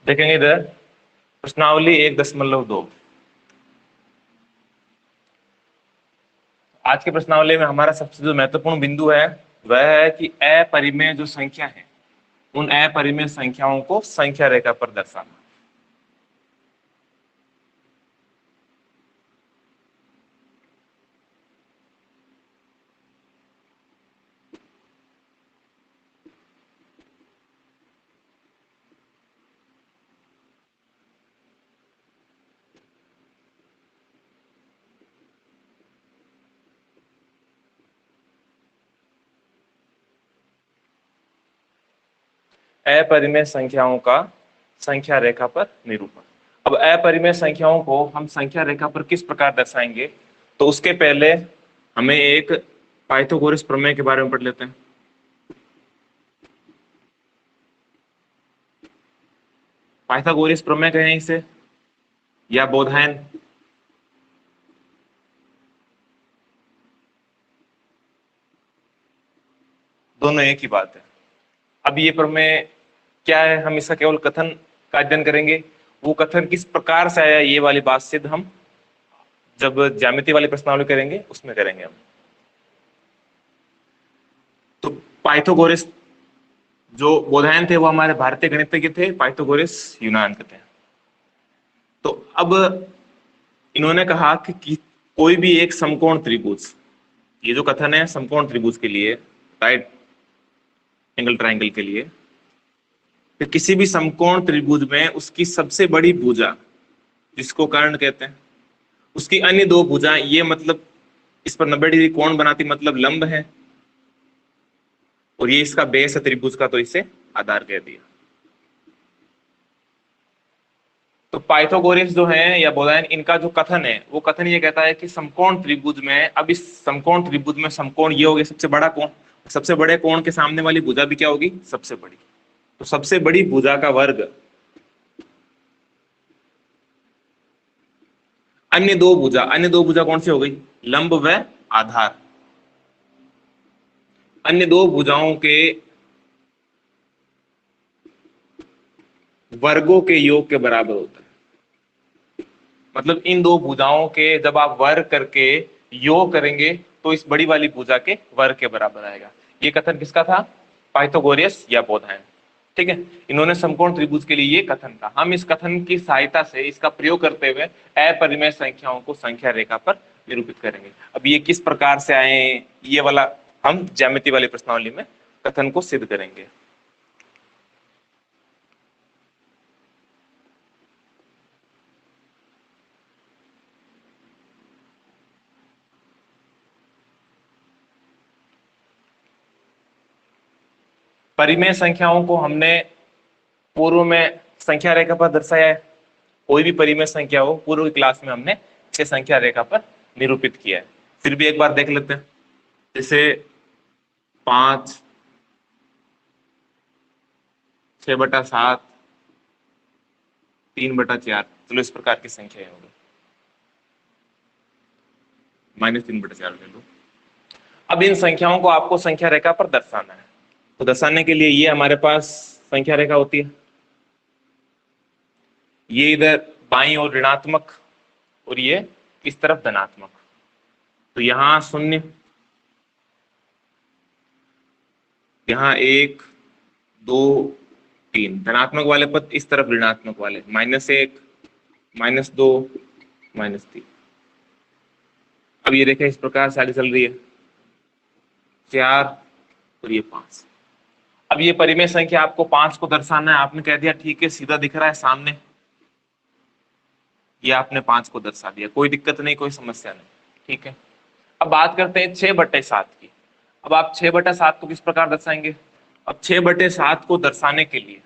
देखेंगे इधर प्रश्नावली 1.2। आज के प्रश्नावली में हमारा सबसे जो महत्वपूर्ण बिंदु है वह है कि अपरिमेय जो संख्या है उन अपरिमेय संख्याओं को संख्या रेखा पर दर्शाना। अपरिमेय संख्याओं का संख्या रेखा पर निरूपण। अब अपरिमेय संख्याओं को हम संख्या रेखा पर किस प्रकार दर्शाएंगे, तो उसके पहले हमें एक पाइथागोरस प्रमेय के बारे में पढ़ लेते हैं। पाइथागोरस प्रमेय कहें इसे या बोधायन, दोनों एक ही बात है। अब ये प्रमेय क्या है, हम इसका केवल कथन का अध्ययन करेंगे। वो कथन किस प्रकार से आया ये वाली बात सिद्ध हम जब ज्यामिति वाली प्रश्नावली करेंगे उसमें करेंगे हम। तो पाइथागोरस जो बोधायन थे वो हमारे भारतीय गणितज्ञ थे, पाइथागोरस यूनान के थे। तो अब इन्होंने कहा कि कोई भी एक समकोण त्रिभुज, ये जो कथन है समकोण त्रिभुज के लिए, राइट एंगल ट्रायंगल के लिए, कि किसी भी समकोण त्रिभुज में उसकी सबसे बड़ी भुजा जिसको कर्ण कहते हैं, उसकी अन्य दो भुजा, ये मतलब इस पर 90 डिग्री कोण बनाती, मतलब लंब है, और ये इसका बेस है त्रिभुज का, तो इसे आधार कह दिया। तो पाइथागोरस जो है या बोधायन, इनका जो कथन है वो कथन ये कहता है कि समकोण त्रिभुज में, अब इस समकोण त्रिभुज में समकोण ये हो गया सबसे बड़ा कोण, सबसे बड़े कोण के सामने वाली भुजा भी क्या होगी, सबसे बड़ी। तो सबसे बड़ी भुजा का वर्ग अन्य दो भुजा कौन सी हो गई, लंब व आधार, अन्य दो भुजाओं के वर्गों के योग के बराबर होता है। मतलब इन दो भुजाओं के जब आप वर्ग करके योग करेंगे तो इस बड़ी वाली भुजा के वर्ग के बराबर आएगा। ये कथन किसका था, पाइथागोरस या बोधायन। ठीक है, इन्होंने समकोण त्रिभुज के लिए ये कथन था। हम इस कथन की सहायता से, इसका प्रयोग करते हुए अपरिमेय संख्याओं को संख्या रेखा पर निरूपित करेंगे। अब ये किस प्रकार से आए, ये वाला हम ज्यामिति वाली प्रश्नावली में कथन को सिद्ध करेंगे। परिमेय संख्याओं को हमने पूर्व में संख्या रेखा पर दर्शाया है। कोई भी परिमेय संख्या हो, पूर्व की क्लास में हमने इसे संख्या रेखा पर निरूपित किया है। फिर भी एक बार देख लेते हैं, जैसे 5, 6/7, 3/4, चलो इस प्रकार की संख्या होगी, -3/4 ले लो। अब इन संख्याओं को आपको संख्या रेखा पर दर्शाना है। तो दर्शाने के लिए ये हमारे पास संख्या रेखा होती है, ये इधर बाईं ओर ऋणात्मक और ये इस तरफ धनात्मक। तो यहाँ 0, यहाँ 1, 2, 3 धनात्मक वाले पद, इस तरफ ऋणात्मक वाले, -1, -2, -3। अब ये रेखा इस प्रकार से आगे चल रही है, 4 और ये 5। अब ये परिमेय संख्या आपको 5 को दर्शाना है। आपने कह दिया ठीक है, सीधा दिख रहा है सामने, ये आपने 5 को दर्शा दिया, कोई दिक्कत नहीं, कोई समस्या नहीं। ठीक है, अब बात करते हैं 6/7 की। अब आप 6/7 को किस प्रकार दर्शाएंगे। अब 6/7 को दर्शाने के लिए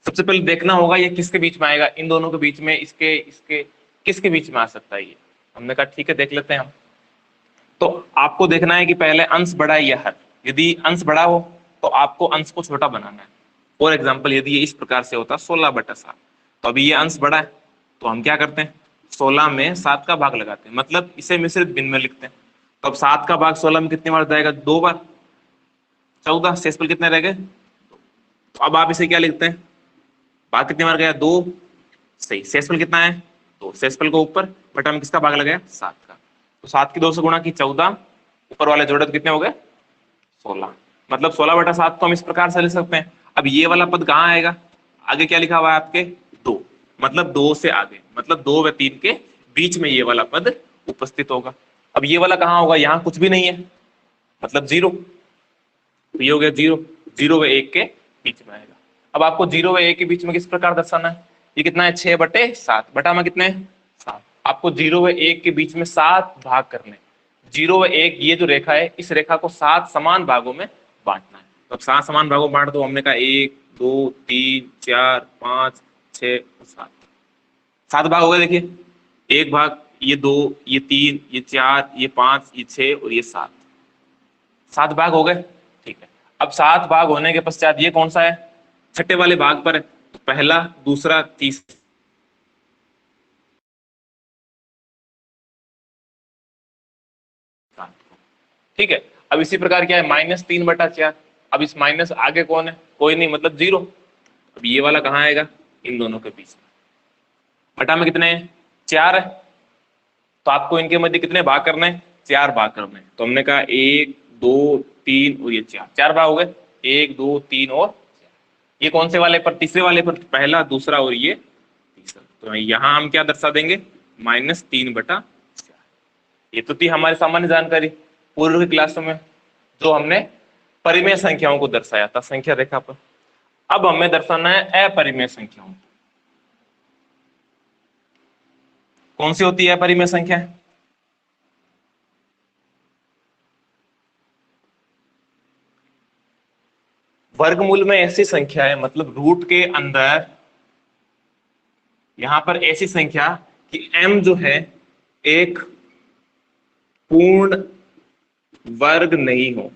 सबसे पहले देखना होगा ये किसके बीच में आएगा, इन दोनों के बीच में, इसके किसके बीच में आ सकता है ये। हमने कहा ठीक है, देख लेते हैं हम। तो आपको देखना है कि पहले अंश बड़ा है या हर। यदि अंश बड़ा हो तो आपको अंश को छोटा बनाना है। फॉर एग्जाम्पल, यदि ये इस प्रकार से होता 16/7, तो अभी ये अंश बड़ा है, तो हम क्या करते हैं, 16 में 7 का भाग लगाते हैं, मतलब इसे मिश्रित भिन्न में लिखते हैं। तो अब 7 का भाग 16 में कितनी बार जाएगा, 2 बार, 14, शेषफल कितने रह गए। तो अब आप इसे क्या लिखते हैं, भाग कितने बार गया, 2, सही। शेषफल कितना है, 2, शेषफल को ऊपर बटा में किसका भाग लगाया, 7 का, तो 7 की 2 से गुणा की 14, ऊपर वाले जोड़े तो कितने हो गए, 16, मतलब 16/7 तो हम इस प्रकार से लिख सकते हैं। अब ये वाला पद कहाँ आएगा, आगे क्या लिखा हुआ है आपके, 2, मतलब 2 से आगे, मतलब 2 व 3 के बीच में ये वाला पद उपस्थित होगा। अब ये वाला कहाँ होगा, यहाँ कुछ भी नहीं है, मतलब 0, तो ये हो गया 0, 0 व 1 के बीच में आएगा। अब आपको 0 व 1 के बीच में किस प्रकार दर्शाना है, ये कितना है, 6/7, बटा में कितने, 7। आपको 0 व 1 के बीच में 7 भाग करने, 0 व 1 ये जो रेखा है, इस रेखा को 7 समान भागों में बांटना है। तो अब 7 समान भागों में बांट दो, हमने कहा 1 2 3 4 5 6 7, 7 भाग हो गए। देखिए, एक भाग, ये 2, ये 3, ये 4, ये 5, ये 6 और ये 7, 7 भाग हो गए। ठीक है, अब 7 भाग होने के पश्चात ये कौन सा है, छठे वाले भाग पर है, तो पहला, दूसरा, तीसरा, ठीक है। अब इसी प्रकार क्या है, -3/4, अब इस माइनस आगे कौन है, कोई नहीं, मतलब 0। अब ये वाला कहाँ आएगा, इन दोनों के बीच में, बटा में कितने हैं, 4 है, तो आपको इनके मध्य कितने भाग करने हैं, 4 भाग करने हैं। तो हमने कहा 1 2 3 और ये 4 भाग हो गए, 1 2 3 और 4। ये कौन से वाले पर, तीसरे वाले पर, पहला, दूसरा और ये तीसरा, तो यहाँ हम क्या दर्शा देंगे, -3/4। ये तो थी हमारी सामान्य जानकारी पूर्व की क्लासों में, जो हमने परिमेय संख्याओं को दर्शाया था संख्या रेखा पर। अब हमें दर्शाना है अपरिमेय संख्याओं। कौन सी होती है अपरिमेय संख्या, वर्गमूल में ऐसी संख्या है, मतलब रूट के अंदर यहां पर ऐसी संख्या कि m जो है एक पूर्ण वर्ग नहीं हो,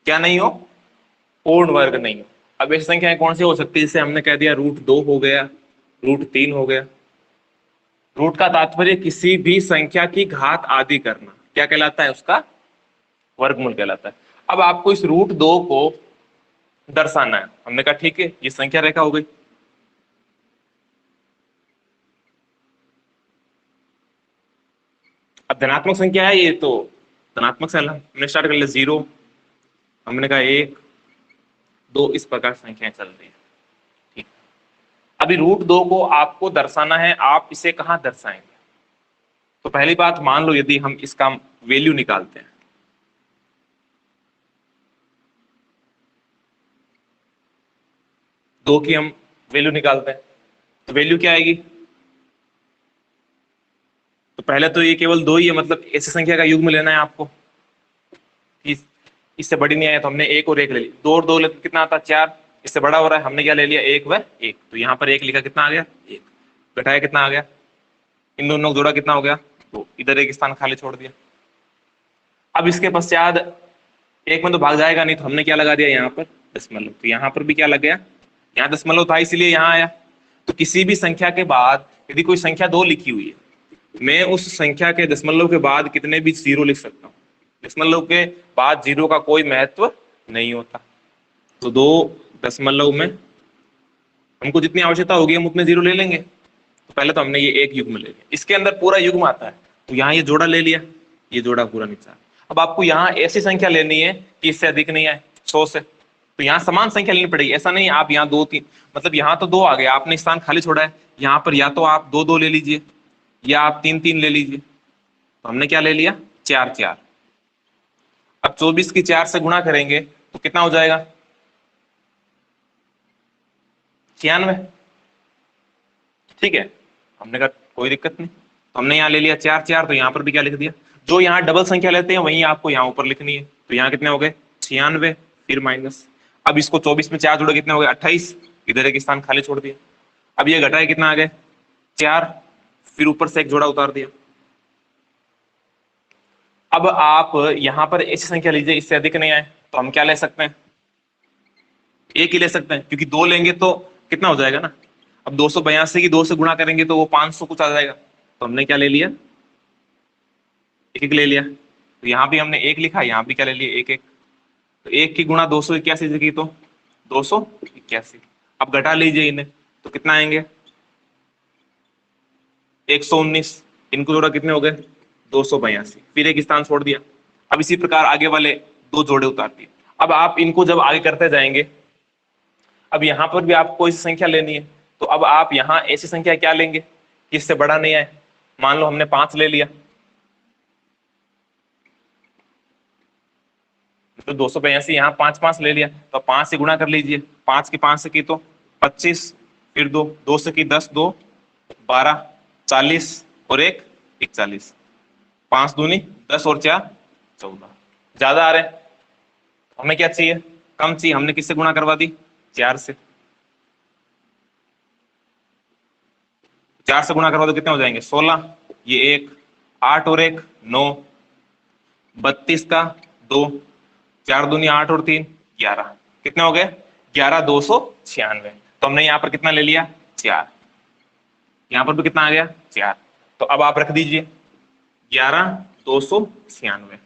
क्या नहीं हो, पूर्ण वर्ग नहीं हो। अब ऐसी संख्याएं कौन सी हो सकती है, जैसे हमने कह दिया √2 हो गया, √3 हो गया। रूट का तात्पर्य किसी भी संख्या की घात आदि करना, क्या कहलाता है, उसका वर्गमूल कहलाता है। अब आपको इस √2 को दर्शाना है, हमने कहा ठीक है, ये संख्या रेखा हो गई। अब धनात्मक संख्या है ये, तो धनात्मक से हमने स्टार्ट कर लिया, 0, हमने कहा 1 2, इस प्रकार संख्याएं चल रही है। ठीक, अभी √2 को आपको दर्शाना है, आप इसे कहां दर्शाएंगे, तो पहली बात मान लो यदि हम इसका वैल्यू निकालते हैं, दो की हम वैल्यू निकालते हैं, तो वैल्यू क्या आएगी, तो पहले तो ये केवल 2 ही है, मतलब ऐसी संख्या का युग्म लेना है आपको, इससे बड़ी नहीं आया तो हमने 1 और 1 ले लिया, 2 और 2 ले तो कितना आता है, 4, इससे बड़ा हो रहा है, हमने क्या ले लिया, 1 व 1, तो यहाँ पर 1 लिखा, कितना आ गया, 1, घटाया कितना आ गया, इन दोनों को जोड़ा कितना हो गया, तो इधर एक स्थान खाली छोड़ दिया। अब इसके पश्चात 1 में तो भाग जाएगा नहीं, तो हमने क्या लगा दिया यहाँ पर, दशमलव, तो यहाँ पर भी क्या लग गया, यहाँ दशमलव था इसीलिए यहाँ आया। तो किसी भी संख्या के बाद यदि कोई संख्या 2 लिखी हुई है, मैं उस संख्या के दशमलव के बाद कितने भी 0 लिख सकता हूँ, दशमलव के बाद 0 का कोई महत्व नहीं होता। तो 2 में हमको जितनी आवश्यकता होगी हम उतने 0 ले लेंगे, तो पहले तो हमने ये एक युग्म ले लिया, इसके अंदर पूरा युग्म आता है, तो यहाँ ये जोड़ा ले लिया, ये जोड़ा पूरा नीचा। अब आपको यहाँ ऐसी संख्या लेनी है कि इससे अधिक नहीं आए 100 से, तो यहाँ समान संख्या लेनी पड़ेगी, ऐसा नहीं आप यहाँ 2 3, मतलब यहाँ तो 2 आ गया, आपने स्थान खाली छोड़ा है, यहाँ पर या तो आप 2 2 ले लीजिए या आप 3 3 ले लीजिए, तो हमने क्या ले लिया, 4 4। अब 24 की 4 से गुणा करेंगे तो कितना हो जाएगा, 96, ठीक है। हमने कहा कोई दिक्कत नहीं, तो हमने यहाँ ले लिया 4 4, तो यहाँ पर भी क्या लिख दिया, जो यहाँ डबल संख्या लेते हैं वही आपको यहाँ ऊपर लिखनी है, तो यहाँ कितने हो गए, 96 फिर माइनस। अब इसको 24 में 4 जोड़े कितने हो गए, 28, इधर एक स्थान खाली छोड़ दिया। अब ये घटाए कितना आ गए, 4, फिर ऊपर से एक जोड़ा उतार दिया। अब आप यहां पर ऐसी संख्या लीजिए इससे अधिक नहीं आए, तो हम क्या ले सकते हैं, 1 ही ले सकते हैं, क्योंकि 2 लेंगे तो कितना हो जाएगा ना, अब 282 की 2 से गुणा करेंगे तो वो 500 कुछ आ जाएगा, तो हमने क्या ले लिया, 1 1 ले लिया। तो यहाँ भी हमने 1 लिखा, यहाँ भी क्या ले लिया, 1 1, तो 1 की गुणा 281 की तो 281, अब घटा लीजिए इन्हें, तो कितना आएंगे 119, इनको जोड़ा कितने हो गए 282, फिर एक स्थान छोड़ दिया। अब इसी प्रकार आगे वाले दो जोड़े उतार दिए। अब आप इनको जब आगे करते जाएंगे, अब यहां पर भी आपको इस संख्या लेनी है, तो अब आप यहां ऐसी संख्या क्या लेंगे कि इससे बड़ा नहीं आए। मान लो हमने 5 ले लिया, तो 282 यहाँ 5 5 ले लिया, तो 5 से गुणा कर लीजिए, 5 की 5 से की तो 25, फिर 2 से की 10, 2 12, 40 और 1 41, 5 दूनी 10 और 4 14, ज्यादा आ रहे हैं। हमें क्या चाहिए, कम चाहिए। हमने किससे गुणा करवा दी, 4 से। 4 से गुणा करवा दो कितने हो जाएंगे 16, ये 1 8 और 1 9, 32 का 2, 4 दूनी 8 और 3 11, कितने हो गए 11 296। तो हमने यहाँ पर कितना ले लिया 4, यहाँ पर भी कितना आ गया 4। तो अब आप रख दीजिए 11 296।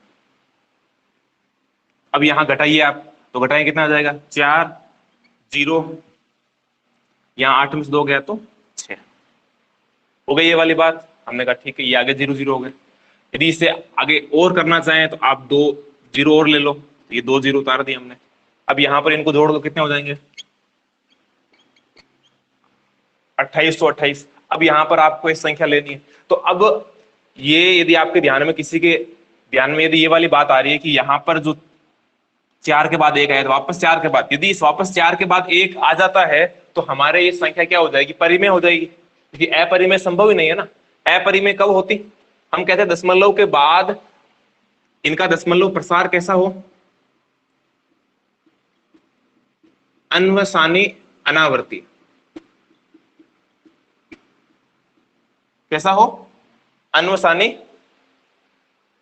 अब यहाँ घटाइए आप, तो घटाइए कितना आ जाएगा 4 0, यहाँ 8 में से 2 गया तो 6 हो गई ये वाली बात। हमने कहा ठीक है, ये आगे 0 0 हो गए। यदि इसे आगे और करना चाहें तो आप 2 0 और ले लो, तो ये 2 0 उतार दिए हमने। अब यहाँ पर इनको जोड़ दो, कितने हो जाएंगे 2828। अब यहाँ पर आपको एक संख्या लेनी है, तो अब ये यदि आपके ध्यान में, किसी के ध्यान में यदि ये वाली बात आ रही है कि यहाँ पर जो 4 के बाद 1 आया, तो वापस 4 के बाद, यदि इस वापस 4 के बाद 1 आ जाता है तो हमारे ये संख्या क्या हो जाएगी, परिमेय हो जाएगी। क्योंकि अपरिमेय संभव ही नहीं है ना। अपरिमेय कब होती, हम कहते हैं दशमलव के बाद इनका दशमलव प्रसार कैसा हो, अन्वसानी अनावर्ती। कैसा हो, अन्वसानी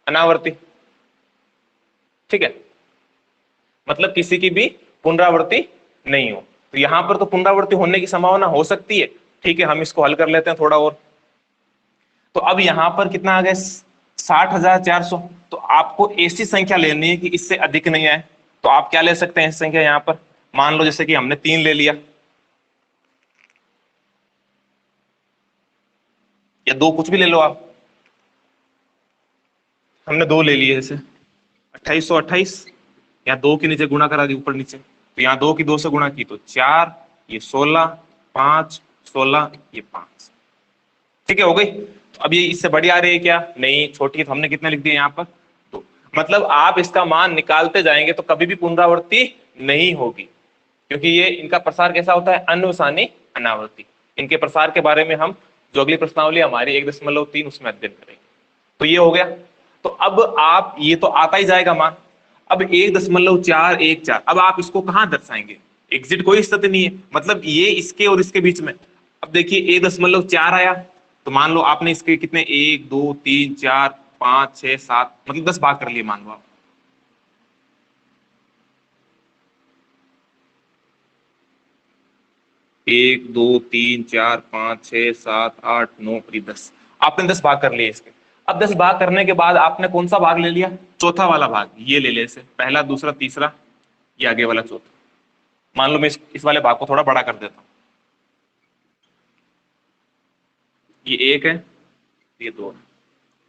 अनावर्ती। ठीक है, मतलब किसी की भी पुनरावृत्ति नहीं हो। तो यहां पर तो पुनरावृत्ति होने की संभावना हो सकती है। ठीक है, हम इसको हल कर लेते हैं थोड़ा और। तो अब यहां पर कितना आ गया 60,400। तो आपको ऐसी संख्या लेनी है कि इससे अधिक नहीं आए। तो आप क्या ले सकते हैं इस संख्या, यहां पर मान लो जैसे कि हमने 3 ले लिया, या 2, कुछ भी ले लो आप। हमने 2 ले लिए, जैसे 2828, यहाँ 2 के नीचे गुणा करा दी ऊपर नीचे, तो यहाँ 2 की 2 से गुणा की तो 4, ये 16, 5 16, ये 5। ठीक है, हो गई। तो अब ये इससे बड़ी आ रही है क्या, नहीं, छोटी है। तो हमने कितने लिख दिए यहाँ पर 2। मतलब आप इसका मान निकालते जाएंगे तो कभी भी पुनरावृत्ति नहीं होगी, क्योंकि ये इनका प्रसार कैसा होता है, अन्वसानी अनावर्ती। इनके प्रसार के बारे में हम जो अगली प्रश्नावली हमारी 1.3 उसमें अध्ययन करेंगे। तो ये हो गया। तो अब आप, ये तो आता ही जाएगा मान। अब 1.414, अब आप इसको कहां दर्शाएंगे, एग्जिट कोई स्थिति नहीं है, मतलब ये इसके और इसके बीच में। अब देखिए 1.4 आया, तो मान लो आपने इसके कितने 1 2 3 4 5 6 7, मतलब 10 भाग कर लिए मान लो आप। एक 2 3 4 5 6 7 8 9 10, आपने 10 भाग कर लिए इसके। अब 10 भाग करने के बाद आपने कौन सा भाग ले लिया, चौथा वाला भाग, ये ले ले, पहला दूसरा तीसरा, ये आगे वाला चौथा। मान लो मैं इस वाले भाग को थोड़ा बड़ा कर देता हूं, ये 1 है, ये 2 है।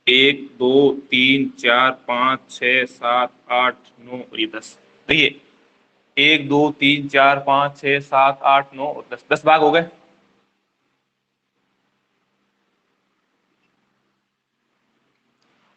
1 2 3 4 5 6 7 8 9 और ये 10। तो ये 1 2 3 4 5 6 7 8 9 और 10, 10 भाग हो गए।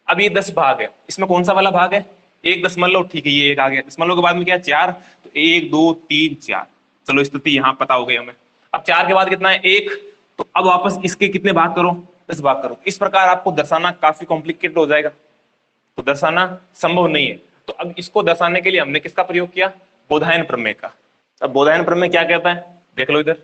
अब ये 10 भाग है, इसमें कौन सा वाला भाग है, 1 दशमलव, ठीक है, ये 1 आ गया। दशमलव के बाद में क्या है 4, तो 1 2 3 4। चलो स्थिति यहां पता हो गई हमें। अब 4 के बाद कितना है 1, तो अब वापस इसके कितने भाग करो, 10 भाग करो। इस प्रकार आपको दर्शाना काफी कॉम्प्लिकेटेड हो जाएगा, तो दर्शाना संभव नहीं है। तो अब इसको दर्शाने के लिए हमने किसका प्रयोग किया, बोधायन प्रमेय का। अब बोधायन प्रमेय क्या कहता है, देख लो इधर।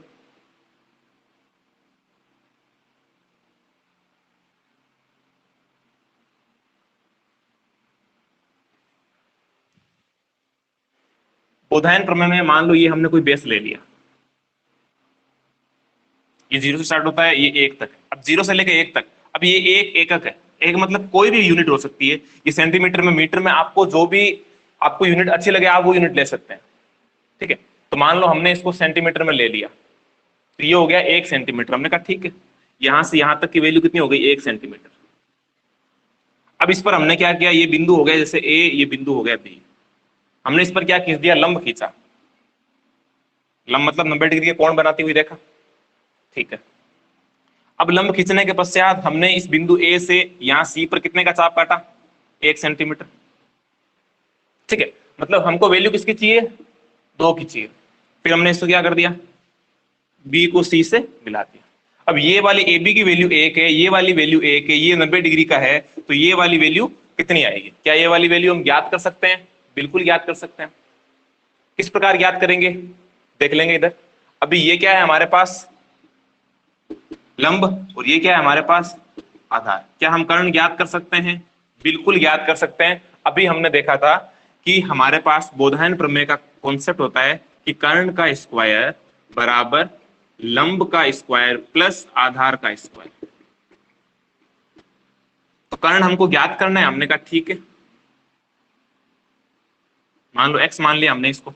बोधायन प्रमेय में मान लो ये हमने कोई बेस ले लिया, ये 0 से स्टार्ट होता है, ये 1 तक। अब 0 से लेकर 1 तक, अब ये एक एकक है। एक मतलब कोई भी यूनिट हो सकती है, ये सेंटीमीटर में, मीटर में, आपको जो भी आपको यूनिट अच्छी लगे आप वो यूनिट ले सकते हैं। ठीक है, तो मान लो हमने इसको सेंटीमीटर में ले लिया, तो ये हो गया 1 सेंटीमीटर। हमने कहा ठीक है, यहां से यहां तक की वैल्यू कितनी हो गई, 1 सेंटीमीटर। अब इस पर हमने क्या किया, ये बिंदु हो गया जैसे ए, ये बिंदु हो गया बी, हमने इस पर क्या खींच दिया, लंब खींचा। लंब मतलब 90 डिग्री के कोण बनाती हुई रेखा, ठीक है। अब लंब खींचने के पश्चात हमने इस बिंदु ए से यहां सी पर कितने का चाप काटा, 1 सेंटीमीटर, ठीक है। मतलब हमको वैल्यू किसकी चाहिए, 2 की चाहिए। फिर हमने इसको क्या कर दिया, बी को सी से मिला दिया। अब ये वाली ए बी की वैल्यू 1 है, ये वाली वैल्यू 1 है, ये 90 डिग्री का है, तो ये वाली वैल्यू कितनी आएगी, क्या ये वाली वैल्यू हम ज्ञात कर सकते हैं, बिल्कुल ज्ञात कर सकते हैं। किस प्रकार ज्ञात करेंगे, देख लेंगे इधर। अभी ये क्या है हमारे पास, लंब, और ये क्या है हमारे पास, आधार। क्या हम कर्ण ज्ञात कर सकते हैं, बिल्कुल ज्ञात कर सकते हैं। अभी हमने देखा था कि हमारे पास बोधायन प्रमेय का कॉन्सेप्ट होता है कि कर्ण का स्क्वायर बराबर लंब का स्क्वायर प्लस आधार का स्क्वायर। तो कर्ण हमको ज्ञात करना है, हमने कहा ठीक है, मान लो x मान लिया हमने इसको,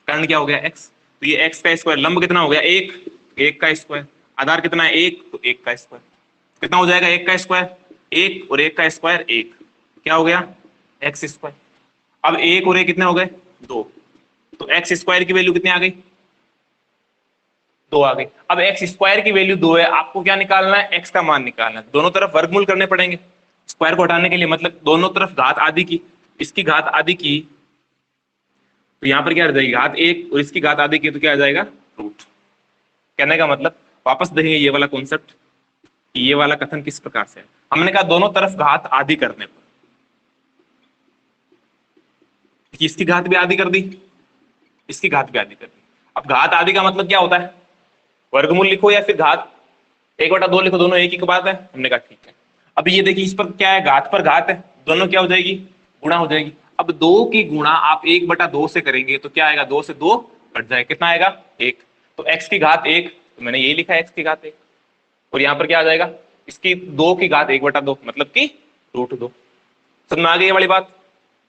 कर्ण क्या हो गया x, तो ये x का स्क्वायर, लंब कितना हो गया 1, 1 का स्क्वायर, आधार कितना है 1, तो 1 का स्क्वायर, कितना हो जाएगा 1 का स्क्वायर 1 और 1 का स्क्वायर 1, क्या हो गया x स्क्वायर। अब 1 और 1 कितने हो गए 2, तो x स्क्वायर की वैल्यू कितनी आ गई, 2 आ गई। अब x स्क्वायर की वैल्यू 2 है, आपको क्या निकालना है, x का मान निकालना है। दोनों तरफ वर्गमूल करने पड़ेंगे स्क्वायर को हटाने के लिए, मतलब दोनों तरफ घात आधी की, इसकी घात आधी की, तो यहां पर क्या आ जाएगी घात 1 और इसकी घात आधी की, तो क्या आ जाएगा रूट। कहने का मतलब, वापस देखेंगे ये वाला कॉन्सेप्ट, ये वाला कथन किस प्रकार से है। हमने कहा दोनों तरफ घात आधी करने पर, इसकी घात भी आधी कर दी, इसकी घात भी आधी कर दी। अब घात आधी का मतलब क्या होता है, वर्गमूल लिखो या फिर घात 1/2 लिखो, दोनों एक ही की बात है। हमने कहा ठीक है। अब ये देखिए इस पर क्या है, घात पर घात है, दोनों क्या हो जाएगी, गुणा हो जाएगी। अब 2 की गुणा आप 1/2 से करेंगे तो क्या आएगा, 2 से 2 कट जाएगा, कितना आएगा 1, तो x की घात 1, तो मैंने यही लिखा है x की घात 1, और यहाँ पर क्या आ जाएगा, इसकी 2 की घात 1/2 मतलब कि √2। समझ में आ गई ये वाली बात,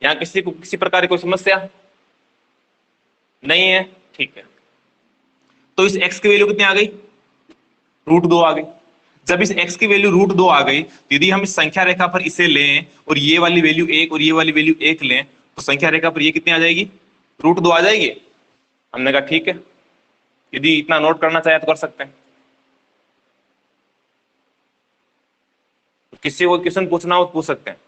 यहाँ किसी को किसी प्रकार की कोई समस्या नहीं है, ठीक है। तो इस x की वैल्यू कितनी आ गई, √2 आ गई। जब इस x की वैल्यू √2 आ गई, तो यदि हम इस संख्या रेखा पर इसे लें और ये वाली वैल्यू 1 और ये वाली वैल्यू 1 लें, तो संख्या रेखा पर ये कितनी आ जाएगी, √2 आ जाएगी। हमने कहा ठीक है, यदि इतना नोट करना चाहे तो कर सकते हैं। किसी को क्वेश्चन पूछना हो तो पूछ सकते हैं।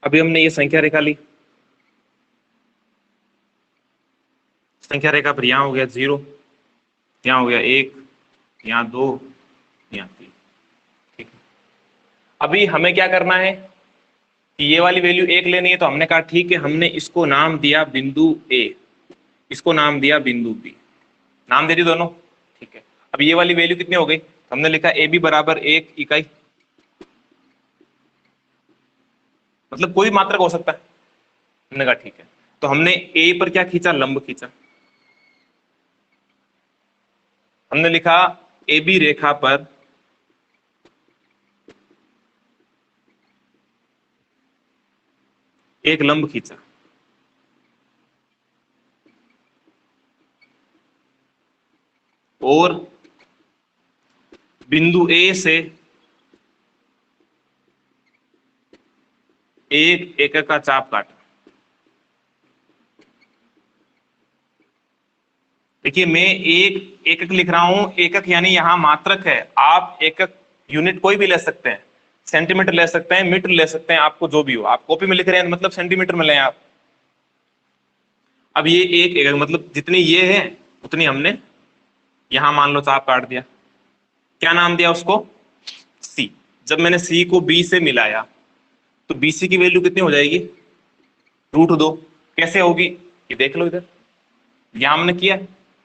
अभी हमने ये संख्या रेखा ली, संख्या रेखा पर यहां हो गया 0, यहाँ हो गया 1, यहाँ 2, यहाँ 3, ठीक है। अभी हमें क्या करना है कि ये वाली वैल्यू 1 लेनी है, तो हमने कहा ठीक है, हमने इसको नाम दिया बिंदु ए, इसको नाम दिया बिंदु बी, नाम दे दी दोनों, ठीक है। अब ये वाली वैल्यू कितनी हो गई, हमने लिखा ए बी बराबर 1 इकाई, मतलब कोई मात्रक हो सकता है। हमने कहा ठीक है, तो हमने ए पर क्या खींचा, लंब खींचा। हमने लिखा ए बी रेखा पर एक लंब खींचा, और बिंदु ए से एक एकक का चाप काटा। देखिए मैं एक एकक लिख रहा हूं, एकक यानी यहां मात्रक है, आप एकक यूनिट कोई भी ले सकते हैं, सेंटीमीटर ले सकते हैं, मीटर ले सकते हैं, आपको जो भी हो। आप कॉपी में लिख रहे हैं मतलब सेंटीमीटर में लें आप। अब ये एक एकक मतलब जितनी ये है उतनी हमने यहां मान लो चाप काट दिया। क्या नाम दिया उसको? सी। जब मैंने सी को बी से मिलाया तो बीसी की वैल्यू कितनी हो जाएगी? √2। कैसे होगी ये देख लो इधर, यहां हमने किया,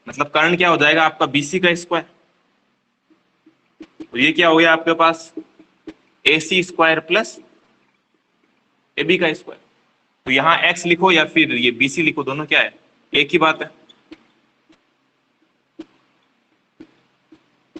मतलब कर्ण क्या हो जाएगा आपका? बीसी का स्क्वायर। तो ये क्या हो गया आपके पास? AC स्क्वायर प्लस AB का स्क्वायर। तो यहां x लिखो या फिर ये BC लिखो, दोनों क्या है? एक ही बात है।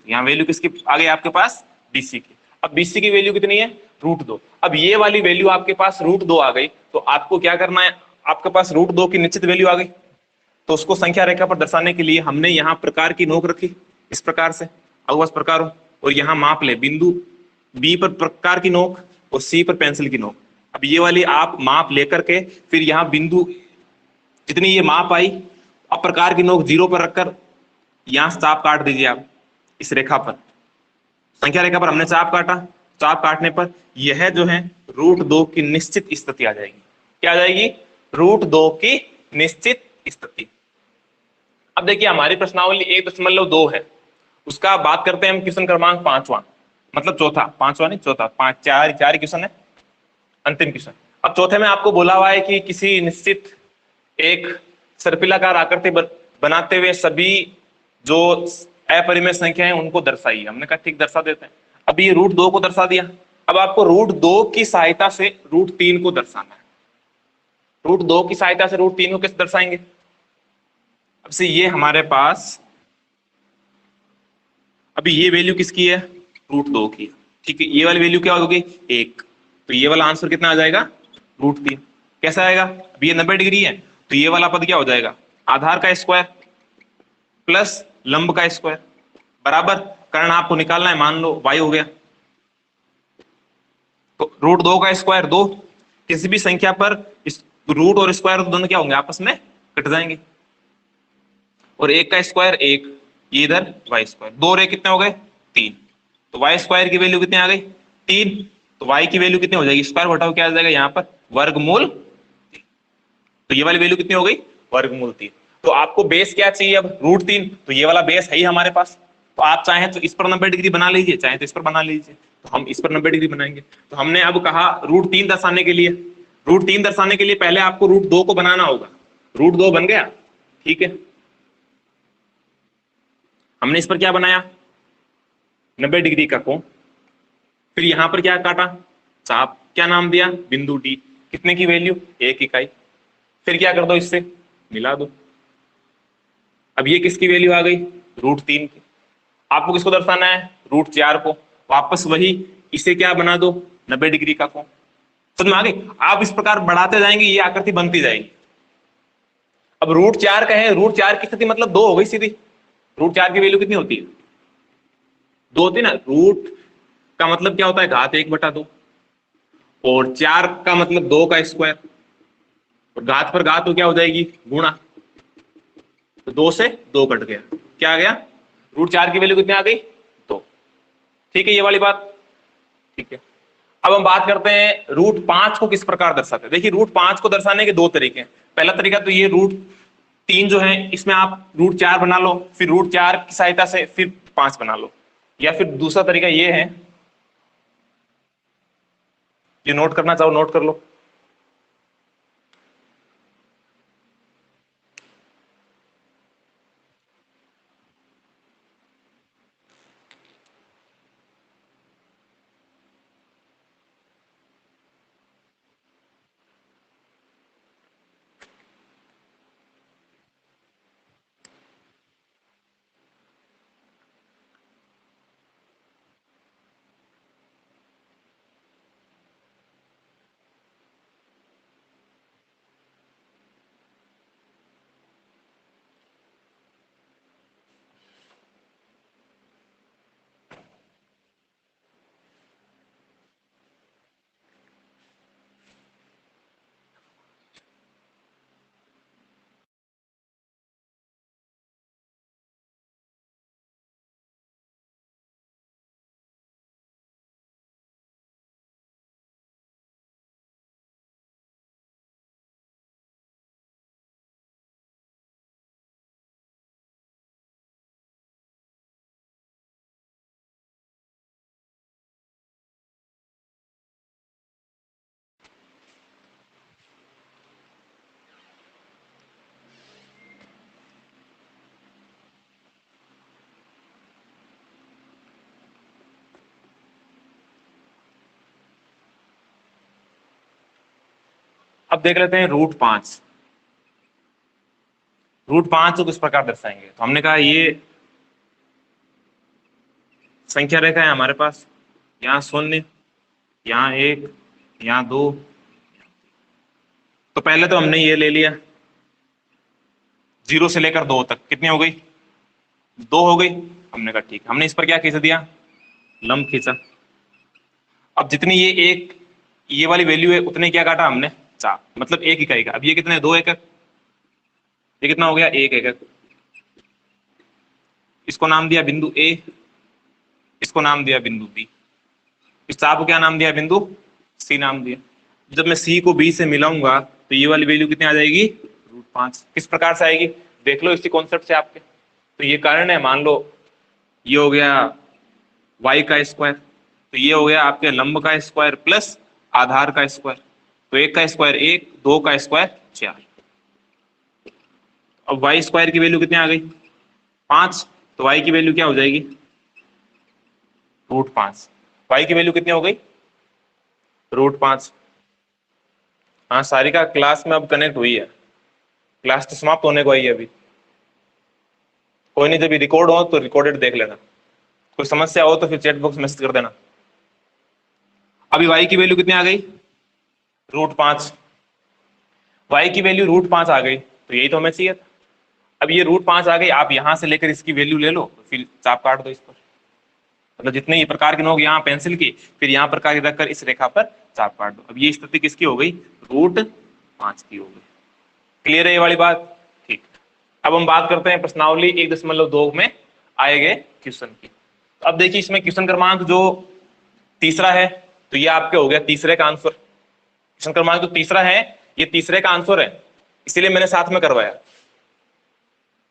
यहाँ वैल्यू किसकी आ गई आपके पास? BC की। अब BC की वैल्यू कितनी है? √2। अब ये वाली वैल्यू आपके पास √2 आ गई, तो आपको क्या करना है? आपके पास √2 की निश्चित वैल्यू आ गई, तो उसको संख्या रेखा पर दर्शाने के लिए हमने यहाँ प्रकार की नोक रखी इस प्रकार से, अब बस प्रकार हो, और यहाँ माप ले, बिंदु B पर प्रकार की नोक और C पर पेंसिल की नोक। अब ये वाली आप माप लेकर के फिर यहाँ बिंदु जितनी ये माप आई, अब प्रकार की नोक 0 पर रखकर यहाँ से चाप काट दीजिए आप इस रेखा पर। संख्या रेखा पर हमने चाप काटा, चाप काटने पर यह जो है √2 की निश्चित स्थिति आ जाएगी। क्या आ जाएगी? √2 की निश्चित स्थिति। अब देखिए हमारी प्रश्नावली 1.2 है, उसका बात करते हैं हम क्वेश्चन क्रमांक 5वां, मतलब चौथा, 5वां नहीं चौथा, 4 क्वेश्चन है, अंतिम क्वेश्चन। अब चौथे में आपको बोला हुआ है कि किसी निश्चित एक सर्पिलाकार आकृति बनाते हुए सभी जो अपरिमेय संख्या है उनको दर्शाइए। हमने कहा ठीक दर्शा देते हैं। अब ये √2 को दर्शा दिया, अब आपको √2 की सहायता से √3 को दर्शाना है। √2 की सहायता से √3 को कैसे दर्शाएंगे? अब से ये हमारे पास अभी ये वैल्यू किसकी है? √2 की। ठीक है, ये वाली वैल्यू क्या होगी? 1। तो ये वाला आंसर कितना आ जाएगा? √3। कैसा आएगा? अभी ये 90 डिग्री है, तो ये वाला पद क्या हो जाएगा? आधार का स्क्वायर प्लस लंब का स्क्वायर बराबर कर्ण आपको निकालना है, मान लो y हो गया, तो √2 का स्क्वायर 2। किसी भी संख्या पर इस रूट और स्क्वायर दोनों क्या होंगे? आपस में कट जाएंगे, और 1 का स्क्वायर 1, ये इधर y स्क्वायर, 2 और 1 कितने हो गए? 3। तो y स्क्वायर की वैल्यू कितनी आ गई? 3। तो y की वैल्यू कितनी हो जाएगी? स्क्वायर घटाओ क्या आ जाएगा यहाँ पर? वर्गमूल। तो ये वाली वैल्यू कितनी हो गई? वर्गमूल 3। तो आपको बेस क्या चाहिए अब? √3। तो ये वाला बेस है ही हमारे पास, तो आप चाहें तो इस पर 90 डिग्री बना लीजिए, चाहे तो इस पर बना लीजिए, तो हम इस पर 90 डिग्री बनाएंगे। तो हमने अब कहा √3 दर्शाने के लिए, √3 दर्शाने के लिए पहले आपको √2 को बनाना होगा। √2 बन गया, ठीक है। हमने इस पर क्या बनाया? 90 डिग्री का कोण। फिर यहां पर क्या काटा? चाप। क्या नाम दिया? बिंदु D। कितने की वैल्यू? 1 इकाई। फिर क्या कर दो? इससे मिला दो। अब ये किसकी वैल्यू आ गई? √3 की। आपको किसको दर्शाना है? √4 को। वापस वही, इसे क्या बना दो? 90 डिग्री का कोण। समझ में आ गई? आप इस प्रकार बढ़ाते जाएंगे, ये आकृति बनती जाएगी। अब √4 का है, √4 की स्थिति मतलब 2 हो गई सीधी। √4 की वैल्यू कितनी होती है? 2 होती है ना। रूट का मतलब क्या होता है? घात 1/2, और 4 का मतलब 2 का स्क्वायर, और घात पर घात तो क्या हो जाएगी? गुणा। तो 2 से 2 कट गया, क्या आ गया? √4 की वैल्यू कितनी आ गई? 2। ठीक है, ये वाली बात ठीक है। अब हम बात करते हैं √5 को किस प्रकार दर्शाते हैं। देखिए √5 को दर्शाने के दो तरीके हैं। पहला तरीका तो ये √3 जो है इसमें आप √4 बना लो, फिर √4 की सहायता से फिर 5 बना लो, या फिर दूसरा तरीका ये है, ये नोट करना चाहो नोट कर लो। अब देख लेते हैं √5। √5 को किस प्रकार दर्शाएंगे? तो हमने कहा ये संख्या रेखा है हमारे पास, यहाँ 0, यहाँ 1, यहाँ 2। तो पहले तो हमने ये ले लिया 0 से लेकर 2 तक, कितनी हो गई? 2 हो गई। हमने कहा ठीक, हमने इस पर क्या खींच दिया? लंब खींचा। अब जितनी ये वाली वैल्यू है उतने क्या काटा हमने? 4, मतलब 1 इकाई का। अब ये कितने? 2 एकक। ये कितना हो गया? 1 एकक। इसको नाम दिया बिंदु ए, इसको नाम दिया बिंदु बी, इस चाप को क्या नाम दिया? बिंदु सी नाम दिया। जब मैं सी को बी से मिलाऊंगा तो ये वाली वैल्यू कितनी आ जाएगी? √5। किस प्रकार से आएगी देख लो इसी कॉन्सेप्ट से आपके। तो ये कारण है, मान लो ये हो गया y का स्क्वायर, तो ये हो गया आपके लंब का स्क्वायर प्लस आधार का स्क्वायर। तो 1 का स्क्वायर 1, 2 का स्क्वायर 4। अब y स्क्वायर की वैल्यू कितनी आ गई? 5। तो y की वैल्यू क्या हो जाएगी? √5। y की वैल्यू कितनी हो गई? √5। हाँ, सारिका क्लास में अब कनेक्ट हुई है, क्लास तो समाप्त होने को आई है अभी। कोई नहीं, जब ये रिकॉर्ड हो तो रिकॉर्डेड देख लेना। कोई समस्या हो तो फिर चैट बॉक्स में मैसेज कर देना। अभी y की वैल्यू कितनी आ गई? √5। y की वैल्यू √5 आ गई, तो यही तो हमें चाहिए था। अब ये √5 आ गई, आप यहां से लेकर इसकी वैल्यू ले लो, फिर चाप काट दो इस पर। मतलब जितने ये प्रकार के नोक यहाँ पेंसिल की, फिर यहाँ प्रकार की रखकर इस रेखा पर चाप काट दो। अब ये स्थिति किसकी हो गई? √5 की हो गई। क्लियर है ये वाली बात? ठीक। अब हम बात करते हैं प्रश्नावली 1.2 में आए गए क्वेश्चन की। अब देखिए इसमें क्वेश्चन क्रमांक जो तीसरा है, तो ये आपके हो गया तीसरे का आंसर। क्वेश्चन क्रमांक जो तीसरा है ये तीसरे का आंसर है, इसीलिए मैंने साथ में करवाया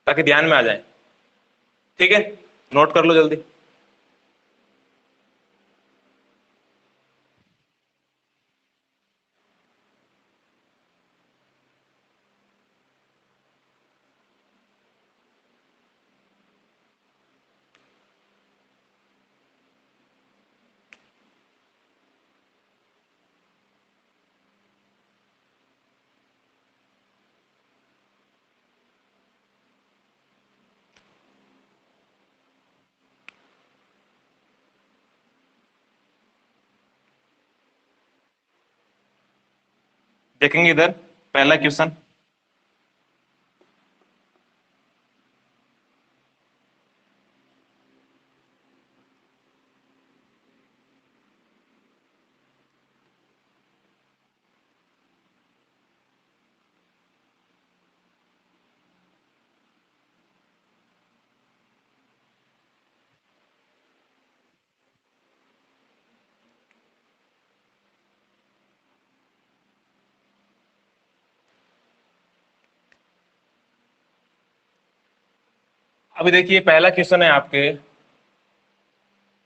ताकि ध्यान में आ जाए। ठीक है, नोट कर लो जल्दी। देखेंगे इधर पहला क्वेश्चन। अभी देखिए पहला क्वेश्चन है आपके,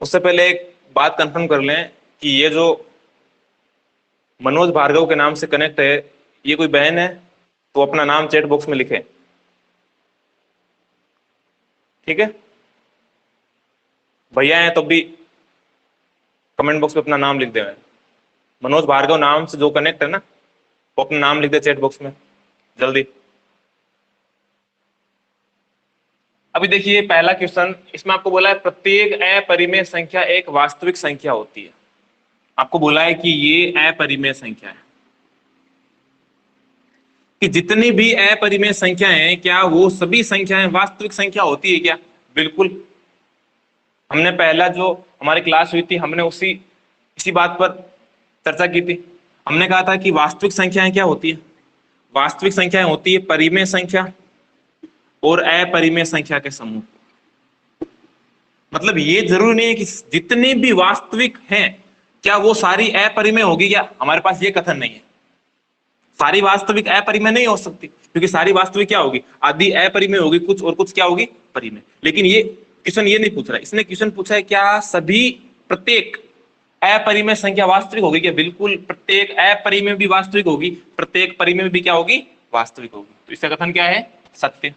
उससे पहले एक बात कंफर्म कर लें कि ये जो मनोज भार्गव के नाम से कनेक्ट है, ये कोई बहन है तो अपना नाम चैट बॉक्स में लिखे। ठीक है, भैया हैं तो भी कमेंट बॉक्स में अपना नाम लिख दे। मनोज भार्गव नाम से जो कनेक्ट है ना, वो अपना नाम लिख दे चैट बॉक्स में जल्दी। अभी देखिए पहला क्वेश्चन, इसमें आपको बोला है प्रत्येक अपरिमेय संख्या एक वास्तविक संख्या होती है। आपको बोला है कि ये अपरिमेय संख्या है, कि जितनी भी अपरिमेय संख्याएं हैं क्या वो सभी संख्याएं वास्तविक संख्या होती है क्या? बिल्कुल। हमने पहला जो हमारी क्लास हुई थी हमने इसी बात पर चर्चा की थी। हमने कहा था कि वास्तविक संख्याएं क्या होती है? वास्तविक संख्याएं होती है परिमेय संख्या और अपरिमेय संख्या के समूह। मतलब ये जरूरी नहीं है कि जितने भी वास्तविक हैं क्या वो सारी अपरिमेय होगी क्या? हमारे पास ये कथन नहीं है। सारी वास्तविक अपरिमेय नहीं हो सकती, क्योंकि सारी वास्तविक क्या होगी? आदि अपरिमेय होगी कुछ, और कुछ क्या होगी? परिमेय। लेकिन ये क्वेश्चन ये नहीं पूछ रहा है, इसने क्वेश्चन पूछा है क्या सभी प्रत्येक अपरिमेय संख्या वास्तविक होगी क्या? बिल्कुल, प्रत्येक अपरिमेय भी वास्तविक होगी, प्रत्येक परिमेय भी क्या होगी? वास्तविक होगी। तो इसका कथन क्या है? सत्य।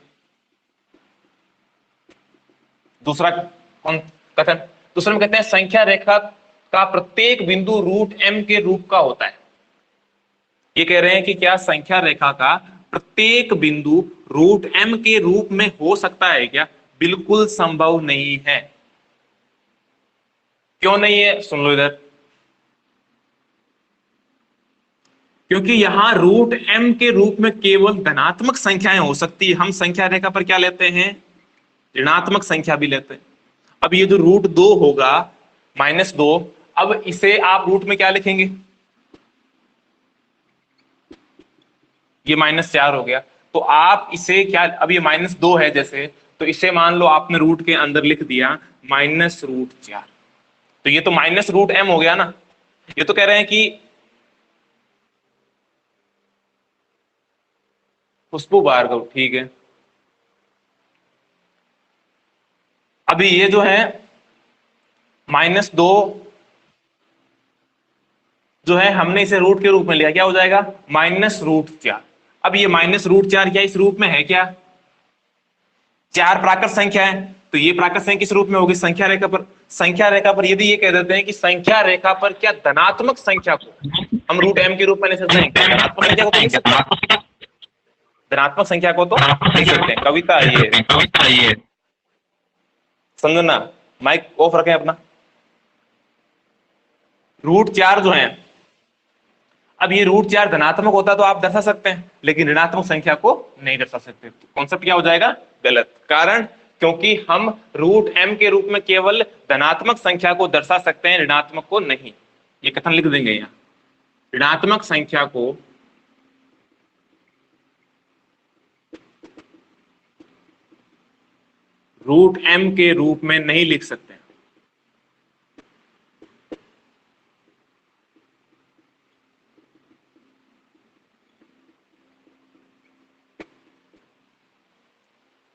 दूसरा कौन कथन? दूसरे में कहते हैं संख्या रेखा का प्रत्येक बिंदु √m के रूप का होता है। ये कह रहे हैं कि क्या संख्या रेखा का प्रत्येक बिंदु रूट m के रूप में हो सकता है क्या? बिल्कुल संभव नहीं है। क्यों नहीं है? सुन लो इधर, क्योंकि यहां रूट m के रूप में केवल धनात्मक संख्याएं हो सकती है। हम संख्या रेखा पर क्या लेते हैं? ऋणात्मक संख्या भी लेते हैं। अब ये जो रूट 2 होगा, -2, अब इसे आप रूट में क्या लिखेंगे? ये -4 हो गया, तो आप इसे क्या, अब ये -2 है जैसे, तो इसे मान लो आपने रूट के अंदर लिख दिया -√4, तो ये तो -√m हो गया ना। ये तो कह रहे हैं कि खुशबू भार्गव, ठीक है। अभी ये जो है -2 जो है, हमने इसे रूट के रूप में लिया, क्या हो जाएगा? -√4। अब ये -√4 क्या इस रूप में है क्या? 4 प्राकृत संख्या है, तो ये प्राकृत संख्या किस रूप में होगी? संख्या रेखा पर। संख्या रेखा पर यदि ये कह देते हैं कि संख्या रेखा पर क्या धनात्मक संख्या को हम रूट m के रूप में ले सकते हैं क्या? धनात्मक संख्या को तो नहीं सकते, धनात्मक संख्या को तो नहीं सकते। कविता ये समझना, माइक ऑफ रखें अपना। √4 जो है, अब ये √4 धनात्मक होता तो आप दर्शा सकते हैं, लेकिन ऋणात्मक संख्या को नहीं दर्शा सकते। कॉन्सेप्ट क्या हो जाएगा? गलत। कारण, क्योंकि हम रूट m के रूप में केवल धनात्मक संख्या को दर्शा सकते हैं, ऋणात्मक को नहीं। ये कथन लिख देंगे यहाँ, ऋणात्मक संख्या को रूट m के रूप में नहीं लिख सकते।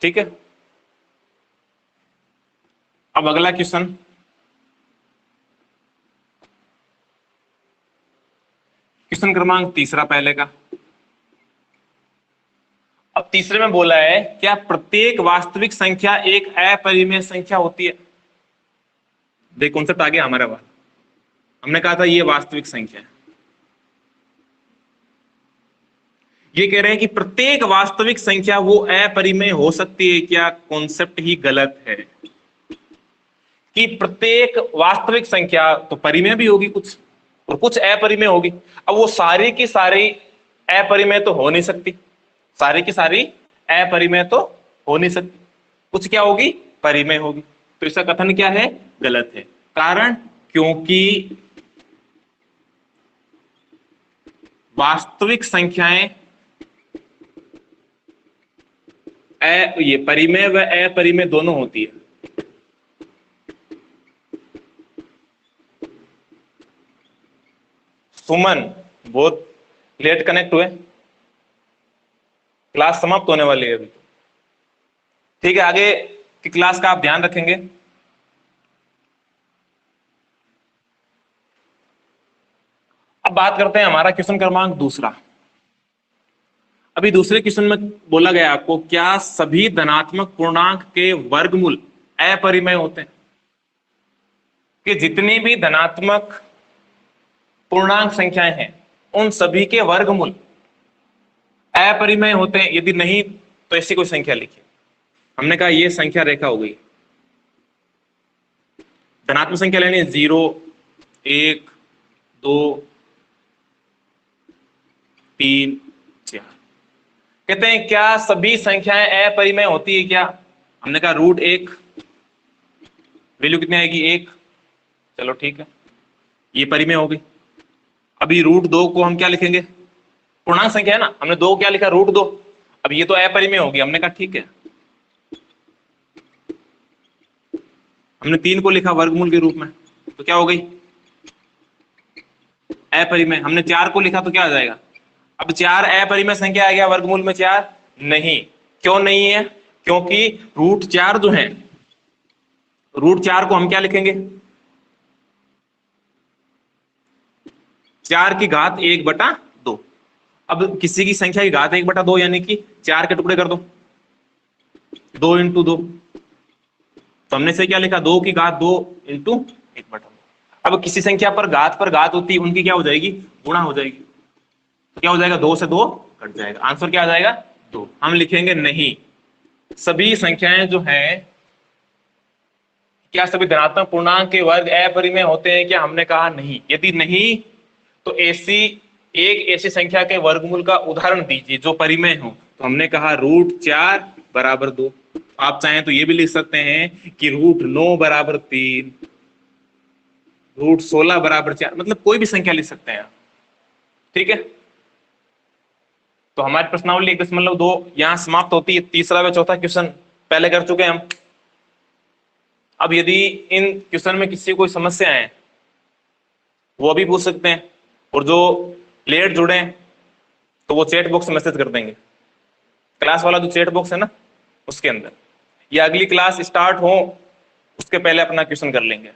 ठीक है, अब अगला क्वेश्चन, क्वेश्चन क्रमांक तीसरा पहले का। अब तीसरे में बोला है, क्या प्रत्येक वास्तविक संख्या एक अपरिमेय संख्या होती है? देख कॉन्सेप्ट आ गया हमारा बात। हमने कहा था ये वास्तविक संख्या है, ये कह रहे हैं कि प्रत्येक वास्तविक संख्या वो अपरिमेय हो सकती है क्या? कॉन्सेप्ट ही गलत है कि प्रत्येक वास्तविक संख्या तो परिमेय भी होगी कुछ, और कुछ अपरिमेय होगी। अब वो सारी की सारी अपरिमेय तो हो नहीं सकती, सारी की सारी अपरिमेय तो हो नहीं सकती, कुछ क्या होगी? परिमेय होगी। तो इसका कथन क्या है? गलत है। कारण, क्योंकि वास्तविक संख्याएं ये परिमेय व अपरिमेय दोनों होती है। सुमन बहुत लेट कनेक्ट हुए, क्लास समाप्त होने वाली है अभी। ठीक है, आगे की क्लास का आप ध्यान रखेंगे। अब बात करते हैं हमारा क्वेश्चन क्रमांक दूसरा। अभी दूसरे क्वेश्चन में बोला गया आपको, क्या सभी धनात्मक पूर्णांक के वर्गमूल अपरिमेय होते हैं? कि जितनी भी धनात्मक पूर्णांक संख्याएं हैं उन सभी के वर्गमूल अपरिमेय होते हैं? यदि नहीं तो ऐसी कोई संख्या लिखिए। हमने कहा ये संख्या रेखा हो गई, धनात्मक संख्या लेनी है 0, 1, 2, 3, 4। कहते हैं क्या सभी संख्याएं अपरिमेय होती है क्या? हमने कहा √1, वैल्यू कितनी आएगी? 1। चलो ठीक है, ये परिमेय हो गई। अभी √2 को हम क्या लिखेंगे? पूर्णांक संख्या है ना, हमने 2 क्या लिखा? √2। अब ये तो अपरिमेय होगी, हमने कहा ठीक है। हमने 3 को लिखा वर्गमूल के रूप में, तो क्या हो गई? अपरिमेय। हमने 4 को लिखा तो क्या आ जाएगा? अब 4 अपरिमेय संख्या आ गया वर्गमूल में 4? नहीं। क्यों नहीं है? क्योंकि √4 जो है, √4 को हम क्या लिखेंगे? 4 की घात 1/2। अब किसी की संख्या की घात 1/2 यानी कि 4 के टुकड़े कर दो, 2 × 2। तो हमने से क्या लिखा? 2 की घात 2 × 1/2। अब किसी संख्या पर घात होती है, उनकी क्या हो जाएगी? गुणा हो जाएगी। क्या हो जाएगा, 2 से 2 कट जाएगा, आंसर क्या आ जाएगा 2। हम लिखेंगे नहीं, सभी संख्याएं जो हैं, क्या सभी धनात्मक पूर्णांक के वर्ग अपरिमेय होते हैं क्या? हमने कहा नहीं। यदि नहीं तो एक ऐसी संख्या के वर्गमूल का उदाहरण दीजिए जो परिमेय हो। तो हमने कहा √4 बराबर 2। आप चाहें तो ये भी लिख सकते हैं कि √9 बराबर 3, √16 बराबर 4, मतलब कोई भी संख्या लिख सकते हैं आप, ठीक है। तो हमारी प्रश्नावली 1.2 यहां समाप्त होती है। तीसरा व चौथा क्वेश्चन पहले कर चुके हैं हम। अब यदि इन क्वेश्चन में किसी कोई समस्या है वो अभी पूछ सकते हैं, और जो लेट जुड़े हैं तो वो चैट बॉक्स में मैसेज कर देंगे, क्लास वाला जो चैट बॉक्स है ना उसके अंदर, या अगली क्लास स्टार्ट हो उसके पहले अपना क्वेश्चन कर लेंगे।